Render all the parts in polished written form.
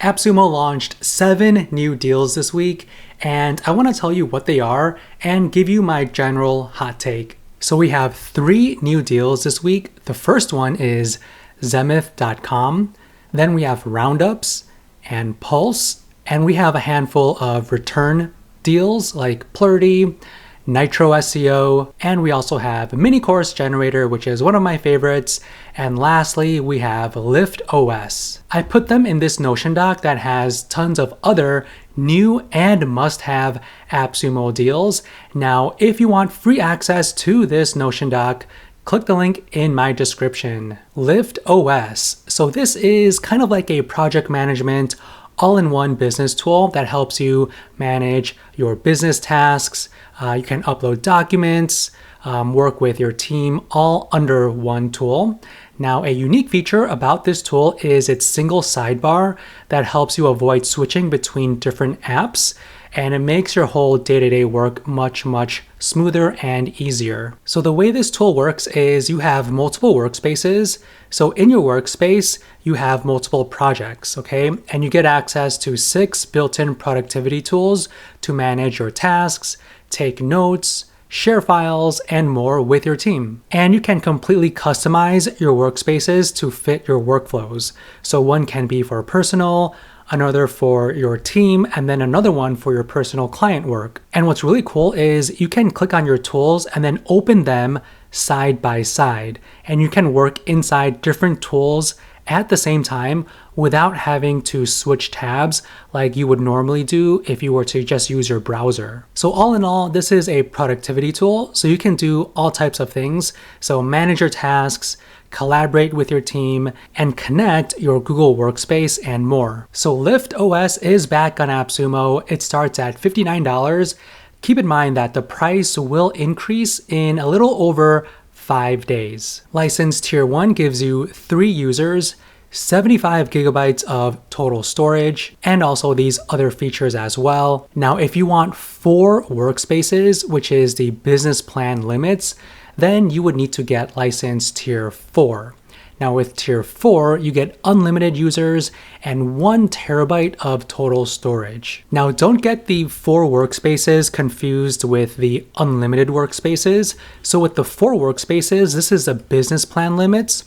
AppSumo launched 7 new deals this week, and I want to tell you what they are and give you my general hot take. So we have 3 new deals this week. The first one is Zemith.com. Then we have Roundups and Pulse, and we have a handful of return deals like Plerdy, Nytro SEO, and we also have Mini Course Generator, which is one of my favorites. And lastly, we have liftOS. I put them in this Notion doc that has tons of other new and must-have AppSumo deals. Now, if you want free access to this Notion doc, click the link in my description. liftOS. So this is kind of like a project management all-in-one business tool that helps you manage your business tasks. You can upload documents, work with your team all under one tool. Now, a unique feature about this tool is its single sidebar that helps you avoid switching between different apps, and it makes your whole day-to-day work much smoother and easier. So the way this tool works is you have multiple workspaces. So in your workspace, you have multiple projects, okay? And you get access to 6 built-in productivity tools to manage your tasks, take notes, share files, and more with your team. And you can completely customize your workspaces to fit your workflows. So one can be for personal, another for your team, and then another one for your personal client work. And what's really cool is you can click on your tools and then open them side by side. And you can work inside different tools at the same time without having to switch tabs like you would normally do if you were to just use your browser. So all in all, this is a productivity tool, so you can do all types of things. So manage your tasks, collaborate with your team, and connect your Google Workspace and more. So liftOS is back on AppSumo. It starts at $59. Keep in mind that the price will increase in a little over 5 days. License Tier 1 gives you 3 users, 75 gigabytes of total storage, and also these other features as well. Now, if you want 4 workspaces, which is the business plan limits, then you would need to get license Tier 4. Now with Tier 4, you get unlimited users and 1 terabyte of total storage. Now don't get the 4 workspaces confused with the unlimited workspaces. So with the 4 workspaces, this is the business plan limits.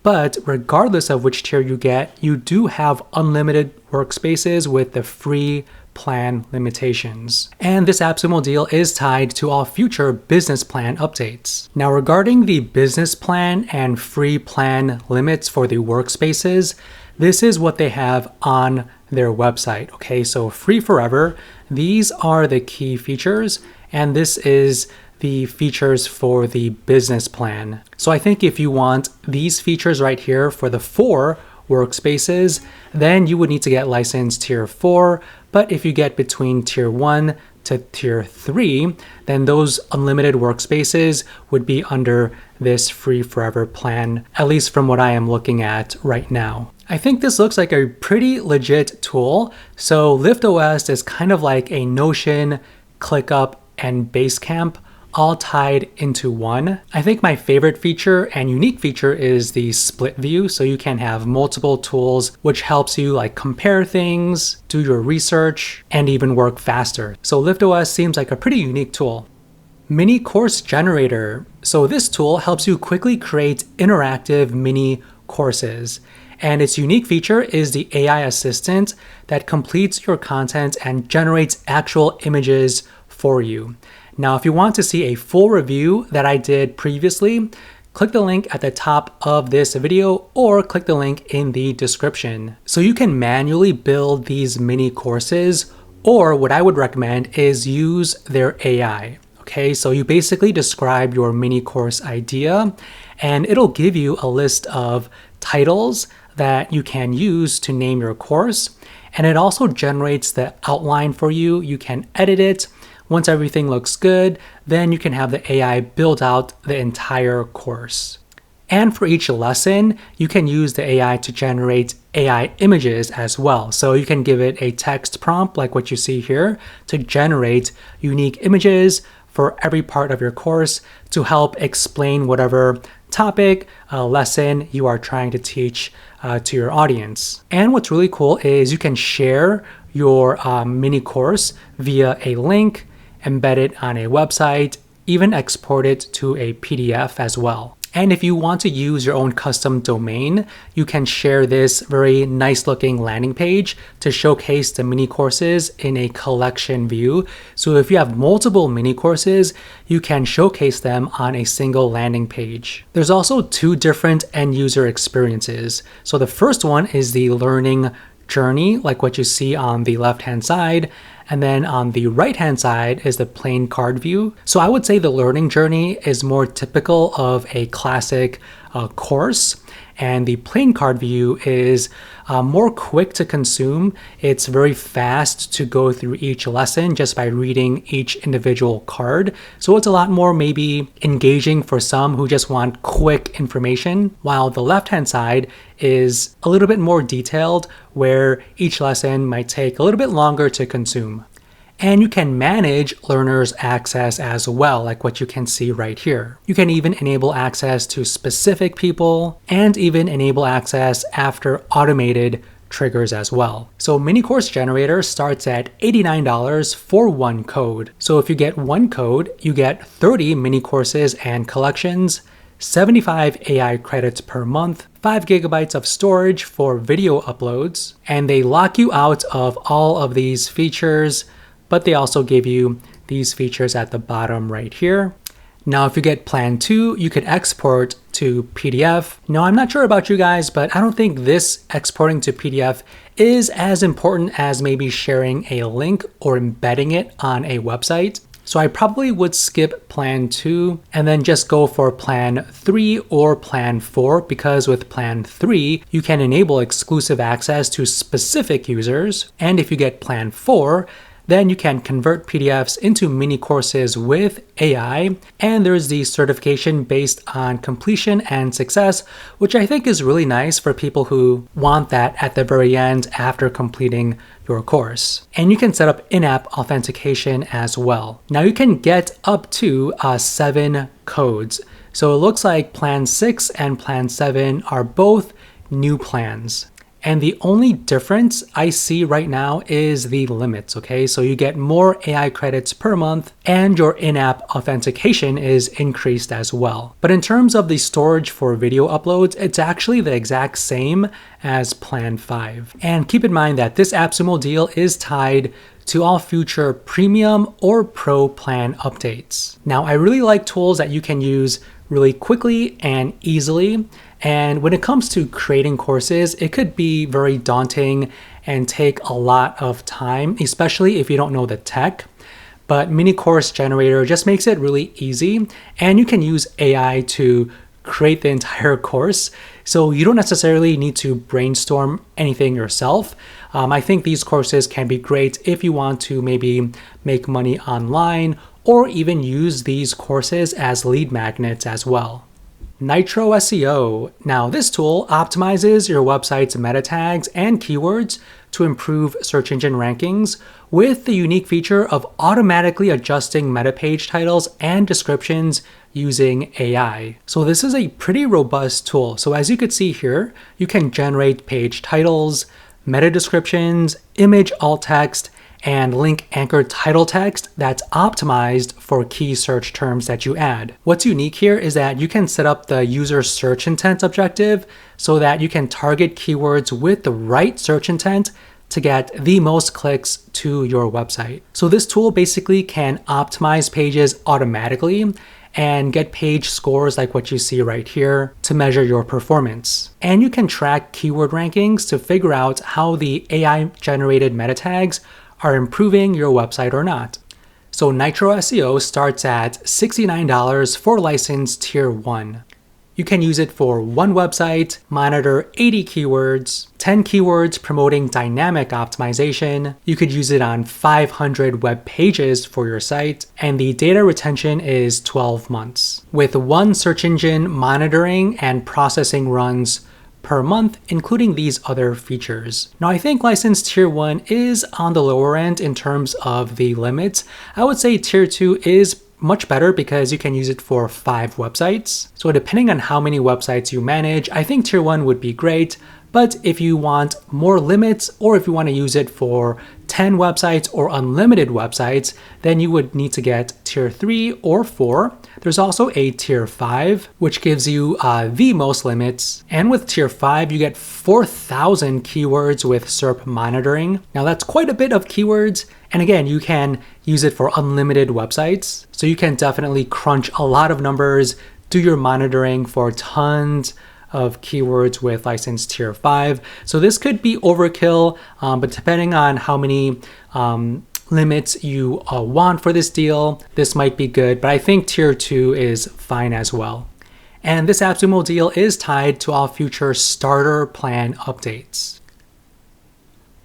But regardless of which tier you get, you do have unlimited workspaces with the free plan limitations. And this AppSumo deal is tied to all future business plan updates. Now regarding the business plan and free plan limits for the workspaces, this is what they have on their website. Okay, so free forever. These are the key features, and this is the features for the business plan. So I think if you want these features right here for the 4 workspaces, then you would need to get license Tier 4. But if you get between Tier 1 to Tier 3, then those unlimited workspaces would be under this free forever plan, at least from what I am looking at right now. I think this looks like a pretty legit tool. So liftOS is kind of like a Notion, ClickUp, and Basecamp all tied into one. I think my favorite feature and unique feature is the split view. So you can have multiple tools, which helps you like compare things, do your research, and even work faster. So liftOS seems like a pretty unique tool. Mini Course Generator. So this tool helps you quickly create interactive mini courses. And its unique feature is the AI assistant that completes your content and generates actual images for you. Now, if you want to see a full review that I did previously, click the link at the top of this video or click the link in the description. So you can manually build these mini courses, or what I would recommend is use their AI. Okay, so you basically describe your mini course idea and it'll give you a list of titles that you can use to name your course. And it also generates the outline for you. You can edit it. Once everything looks good, then you can have the AI build out the entire course. And for each lesson, you can use the AI to generate AI images as well. So you can give it a text prompt like what you see here to generate unique images for every part of your course to help explain whatever topic, lesson you are trying to teach to your audience. And what's really cool is you can share your mini course via a link, embed it on a website, even export it to a PDF as well. And if you want to use your own custom domain, you can share this very nice looking landing page to showcase the mini courses in a collection view. So if you have multiple mini courses, you can showcase them on a single landing page. There's also two different end user experiences. So the first one is the learning journey, like what you see on the left-hand side. And then on the right-hand side is the plain card view. So I would say the learning journey is more typical of a classic course. And the plain card view is more quick to consume. It's very fast to go through each lesson just by reading each individual card. So it's a lot more maybe engaging for some who just want quick information, while the left-hand side is a little bit more detailed, where each lesson might take a little bit longer to consume. And you can manage learners' access as well, like what you can see right here. You can even enable access to specific people and even enable access after automated triggers as well. So Mini Course Generator starts at $89 for one code. So if you get one code, you get 30 mini courses and collections, 75 AI credits per month, 5 gigabytes of storage for video uploads, and they lock you out of all of these features, but they also give you these features at the bottom right here. Now, if you get plan 2, you could export to PDF. Now, I'm not sure about you guys, but I don't think this exporting to PDF is as important as maybe sharing a link or embedding it on a website. So I probably would skip plan 2 and then just go for plan 3 or plan 4, because with plan 3, you can enable exclusive access to specific users. And if you get plan 4, then you can convert PDFs into mini courses with AI, and there's the certification based on completion and success, which I think is really nice for people who want that at the very end after completing your course. And you can set up in-app authentication as well. Now you can get up to 7 codes. So it looks like plan 6 and plan 7 are both new plans. And the only difference I see right now is the limits, okay? So you get more AI credits per month and your in-app authentication is increased as well. But in terms of the storage for video uploads, it's actually the exact same as Plan 5. And keep in mind that this AppSumo deal is tied to all future premium or pro plan updates. Now, I really like tools that you can use really quickly and easily. And when it comes to creating courses, it could be very daunting and take a lot of time, especially if you don't know the tech. But Mini Course Generator just makes it really easy, and you can use AI to create the entire course. So you don't necessarily need to brainstorm anything yourself. I think these courses can be great if you want to maybe make money online or even use these courses as lead magnets as well. Nytro SEO. Now, this tool optimizes your website's meta tags and keywords to improve search engine rankings with the unique feature of automatically adjusting meta page titles and descriptions using AI. So this is a pretty robust tool. So as you could see here, you can generate page titles, meta descriptions, image alt text, and link anchored title text that's optimized for key search terms that you add. What's unique here is that you can set up the user search intent objective so that you can target keywords with the right search intent to get the most clicks to your website. So this tool basically can optimize pages automatically and get page scores like what you see right here to measure your performance. And you can track keyword rankings to figure out how the AI-generated meta tags are improving your website or not. So Nytro SEO starts at $69 for license tier 1. You can use it for one website, monitor 80 keywords, 10 keywords promoting dynamic optimization. You could use it on 500 web pages for your site, and the data retention is 12 months, with one search engine monitoring and processing runs per month, including these other features. Now, I think license tier 1 is on the lower end in terms of the limits. I would say tier 2 is much better because you can use it for 5 websites. So depending on how many websites you manage, I think tier 1 would be great. But if you want more limits, or if you want to use it for 10 websites or unlimited websites, then you would need to get tier 3 or 4. There's also a tier 5, which gives you the most limits. And with tier 5, you get 4,000 keywords with SERP monitoring. Now that's quite a bit of keywords. And again, you can use it for unlimited websites. So you can definitely crunch a lot of numbers, do your monitoring for tons of keywords with license tier 5. So this could be overkill, but depending on how many limits you want for this deal, this might be good, but I think tier 2 is fine as well. And this AppSumo deal is tied to all future starter plan updates.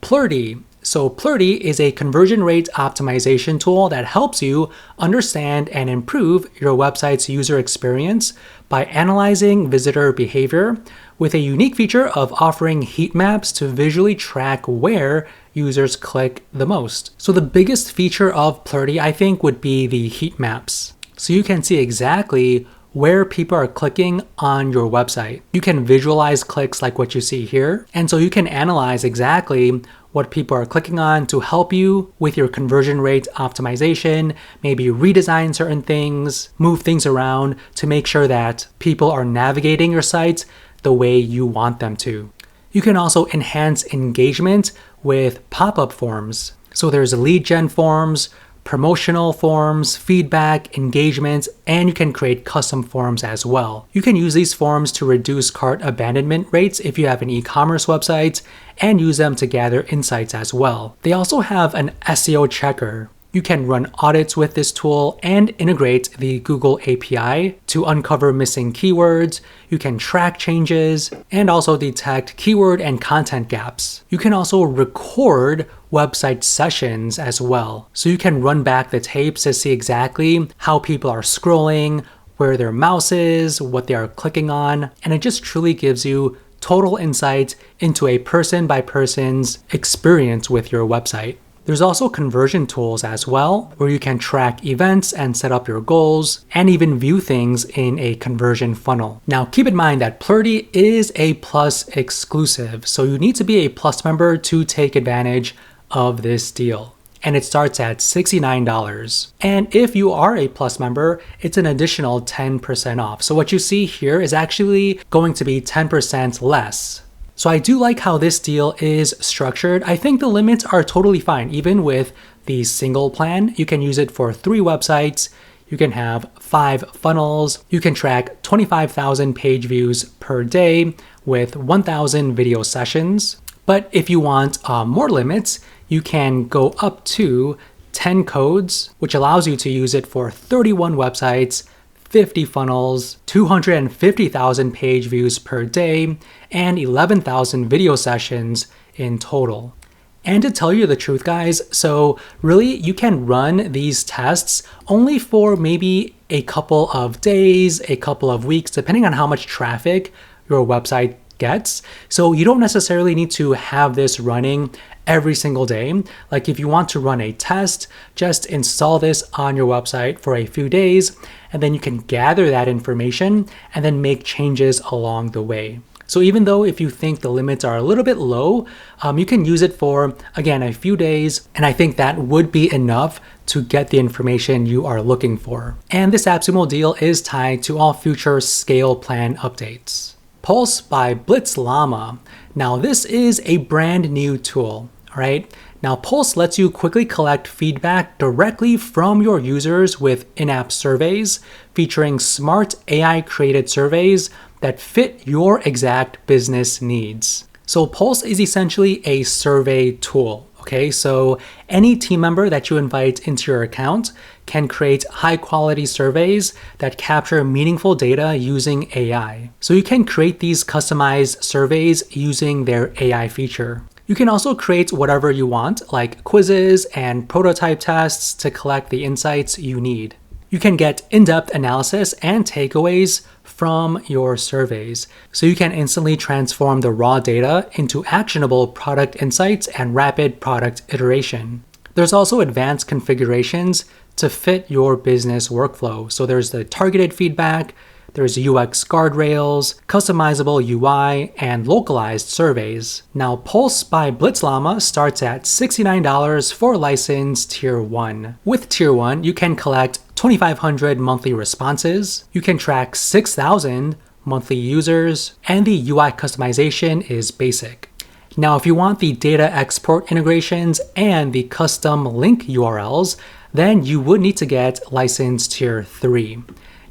Plerdy. So Plerdy is a conversion rate optimization tool that helps you understand and improve your website's user experience by analyzing visitor behavior, with a unique feature of offering heat maps to visually track where users click the most. So the biggest feature of Plerdy, I think, would be the heat maps. So you can see exactly where people are clicking on your website. You can visualize clicks like what you see here. And so you can analyze exactly what people are clicking on to help you with your conversion rate optimization, maybe redesign certain things, move things around to make sure that people are navigating your site the way you want them to. You can also enhance engagement with pop-up forms. So there's lead gen forms, promotional forms, feedback, engagement, and you can create custom forms as well. You can use these forms to reduce cart abandonment rates if you have an e-commerce website, and use them to gather insights as well. They also have an SEO checker. You can run audits with this tool and integrate the Google API to uncover missing keywords. You can track changes and also detect keyword and content gaps. You can also record website sessions as well. So you can run back the tapes to see exactly how people are scrolling, where their mouse is, what they are clicking on, and it just truly gives you total insight into a person-by-person's experience with your website. There's also conversion tools as well, where you can track events and set up your goals, and even view things in a conversion funnel. Now, keep in mind that Plerdy is a Plus exclusive, so you need to be a Plus member to take advantage of this deal. And it starts at $69. And if you are a Plus member, it's an additional 10% off. So what you see here is actually going to be 10% less. So I do like how this deal is structured. I think the limits are totally fine. Even with the single plan, you can use it for 3 websites. You can have 5 funnels. You can track 25,000 page views per day with 1,000 video sessions. But if you want more limits, you can go up to 10 codes, which allows you to use it for 31 websites, 50 funnels, 250,000 page views per day, and 11,000 video sessions in total. And to tell you the truth, guys, so really you can run these tests only for maybe a couple of days, a couple of weeks, depending on how much traffic your website gets. So you don't necessarily need to have this running every single day. Like if you want to run a test, just install this on your website for a few days, and then you can gather that information and then make changes along the way. So even though if you think the limits are a little bit low, you can use it for, again, a few days. And I think that would be enough to get the information you are looking for. And this AppSumo deal is tied to all future scale plan updates. Pulse by Blitzllama. Now this is a brand new tool, all right? Now Pulse lets you quickly collect feedback directly from your users with in-app surveys, featuring smart AI created surveys that fit your exact business needs. So Pulse is essentially a survey tool. Okay, so any team member that you invite into your account can create high quality surveys that capture meaningful data using AI. So you can create these customized surveys using their AI feature. You can also create whatever you want, like quizzes and prototype tests to collect the insights you need. You can get in-depth analysis and takeaways from your surveys, so you can instantly transform the raw data into actionable product insights and rapid product iteration. There's also advanced configurations to fit your business workflow. So there's the targeted feedback, there's UX guardrails, customizable UI, and localized surveys. Now, Pulse by Blitzllama starts at $69 for license Tier 1. With Tier 1, you can collect 2,500 monthly responses, you can track 6,000 monthly users, and the UI customization is basic. Now, if you want the data export integrations and the custom link URLs, then you would need to get license Tier 3.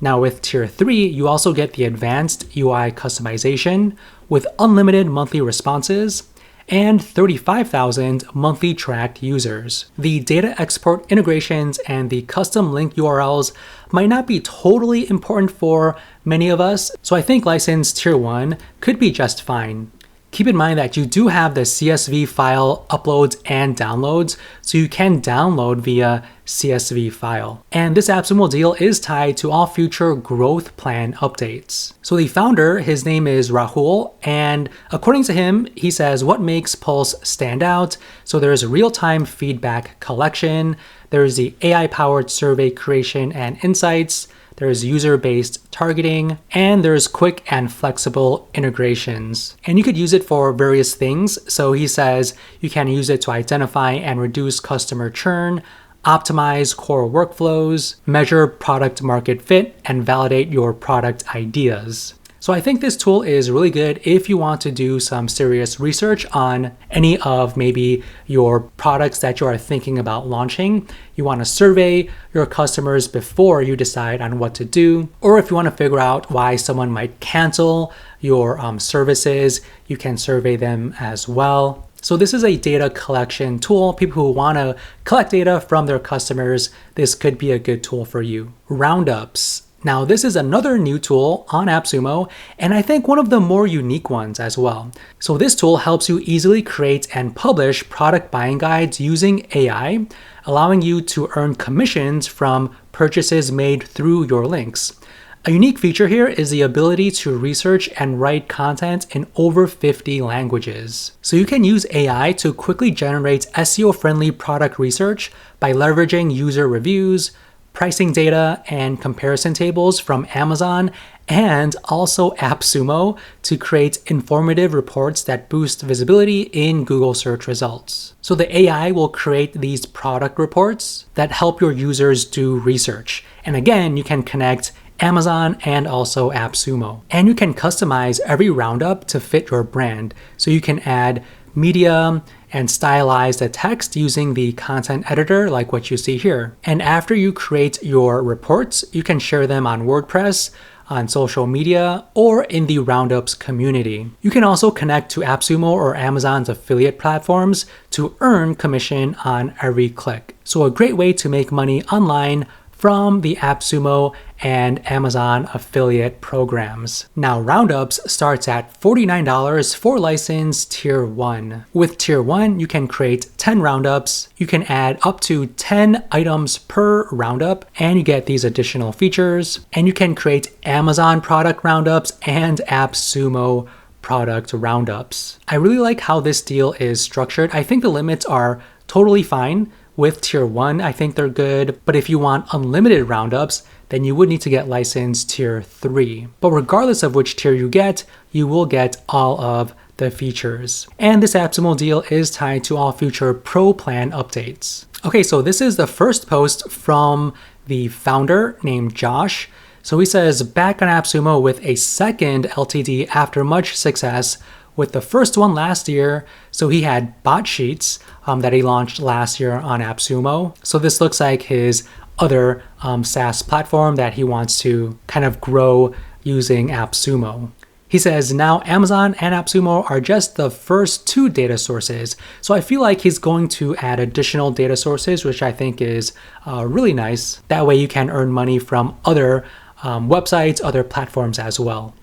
Now with Tier 3, you also get the advanced UI customization with unlimited monthly responses and 35,000 monthly tracked users. The data export integrations and the custom link URLs might not be totally important for many of us, so I think license Tier 1 could be just fine. Keep in mind that you do have the CSV file uploads and downloads, so you can download via CSV file. And this AppSumo deal is tied to all future growth plan updates. So the founder, his name is Rahul, and according to him, he says what makes Pulse stand out. So there's real-time feedback collection, there's the AI-powered survey creation and insights, there's user-based targeting, and there's quick and flexible integrations. And you could use it for various things. So he says you can use it to identify and reduce customer churn, optimize core workflows, measure product market fit, and validate your product ideas. So I think this tool is really good if you want to do some serious research on any of maybe your products that you are thinking about launching. You want to survey your customers before you decide on what to do, or if you want to figure out why someone might cancel your services, you can survey them as well. So this is a data collection tool. People who want to collect data from their customers, this could be a good tool for you. Roundups. Now, this is another new tool on AppSumo, and I think one of the more unique ones as well. So this tool helps you easily create and publish product buying guides using AI, allowing you to earn commissions from purchases made through your links. A unique feature here is the ability to research and write content in over 50 languages. So you can use AI to quickly generate SEO-friendly product research by leveraging user reviews, pricing data, and comparison tables from Amazon and also AppSumo to create informative reports that boost visibility in Google search results. So the AI will create these product reports that help your users do research. And again, you can connect Amazon and also AppSumo. And you can customize every roundup to fit your brand. So you can add media and stylize the text using the content editor like what you see here. And after you create your reports, you can share them on WordPress, on social media, or in the Roundups community. You can also connect to AppSumo or Amazon's affiliate platforms to earn commission on every click. So a great way to make money online from the AppSumo and Amazon affiliate programs. Now, Roundups starts at $49 for license Tier 1. With Tier 1, you can create 10 roundups, you can add up to 10 items per roundup, and you get these additional features, and you can create Amazon product roundups and AppSumo product roundups. I really like how this deal is structured. I think the limits are totally fine. With Tier 1, I think they're good, but if you want unlimited roundups, then you would need to get license Tier 3. But regardless of which tier you get, you will get all of the features. And this AppSumo deal is tied to all future Pro Plan updates. Okay, so this is the first post from the founder named Josh. So he says, back on AppSumo with a second LTD after much success with the first one last year. So he had bot sheets that he launched last year on AppSumo. So this looks like his other SaaS platform that he wants to kind of grow using AppSumo. He says, now Amazon and AppSumo are just the first two data sources. So I feel like he's going to add additional data sources, which I think is really nice. That way you can earn money from other websites, other platforms as well.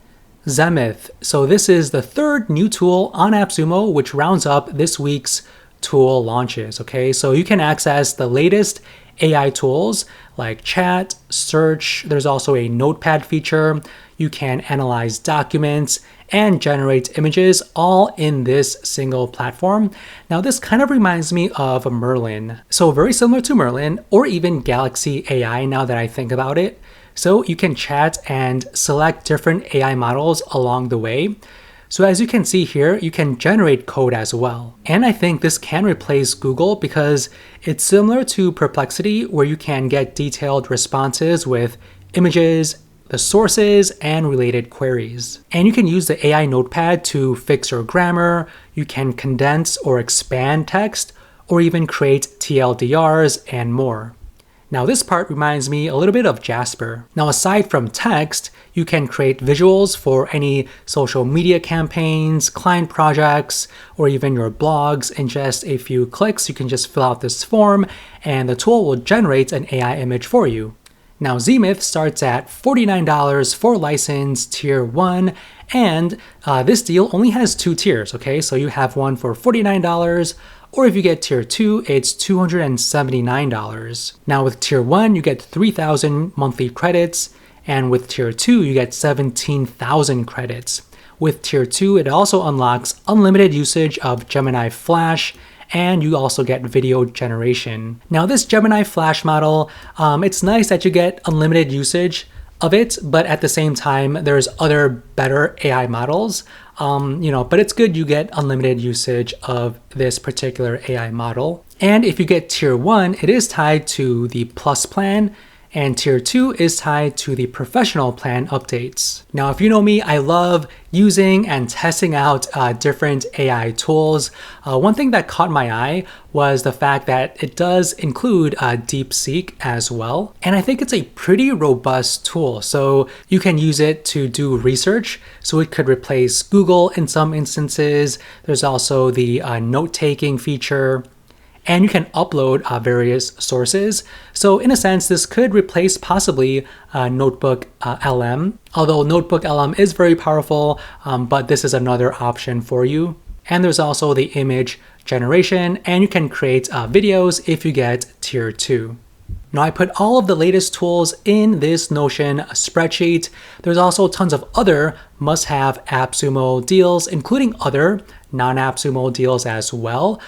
Zemith. So this is the third new tool on AppSumo, which rounds up this week's tool launches. Okay, so you can access the latest AI tools like chat, search. There's also a notepad feature. You can analyze documents and generate images all in this single platform. Now this kind of reminds me of Merlin. So very similar to Merlin or even Galaxy AI now that I think about it. So you can chat and select different AI models along the way. So as you can see here, you can generate code as well. And I think this can replace Google because it's similar to Perplexity where you can get detailed responses with images, the sources, and related queries. And you can use the AI notepad to fix your grammar, you can condense or expand text, or even create TLDRs and more. Now this part reminds me a little bit of Jasper. Now aside from text, you can create visuals for any social media campaigns, client projects, or even your blogs. In just a few clicks, you can just fill out this form and the tool will generate an AI image for you. Now Zemith starts at $49 for license tier 1, and this deal only has 2 tiers, okay? So you have one for $49, or if you get tier 2, it's $279. Now with tier 1, you get 3,000 monthly credits, and with tier 2, you get 17,000 credits. With tier 2, it also unlocks unlimited usage of Gemini Flash, and you also get video generation. Now this Gemini Flash model, it's nice that you get unlimited usage of it, but at the same time, there's other better AI models, but it's good you get unlimited usage of this particular AI model. And if you get tier 1, it is tied to the Plus plan, and tier 2 is tied to the professional plan updates. Now, if you know me, I love using and testing out different AI tools. One thing that caught my eye was the fact that it does include DeepSeek as well. And I think it's a pretty robust tool. So you can use it to do research. So it could replace Google in some instances. There's also the note-taking feature. And you can upload various sources. So in a sense, this could replace possibly Notebook LM, although Notebook LM is very powerful, but this is another option for you. And there's also the image generation, and you can create videos if you get tier 2. Now I put all of the latest tools in this Notion spreadsheet. There's also tons of other must-have AppSumo deals, including other non-AppSumo deals as well.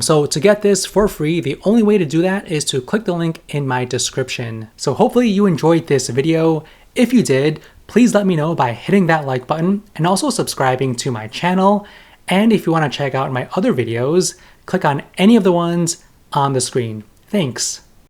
So to get this for free, the only way to do that is to click the link in my description. So hopefully you enjoyed this video. If you did, please let me know by hitting that like button and also subscribing to my channel. And if you want to check out my other videos, click on any of the ones on the screen. Thanks.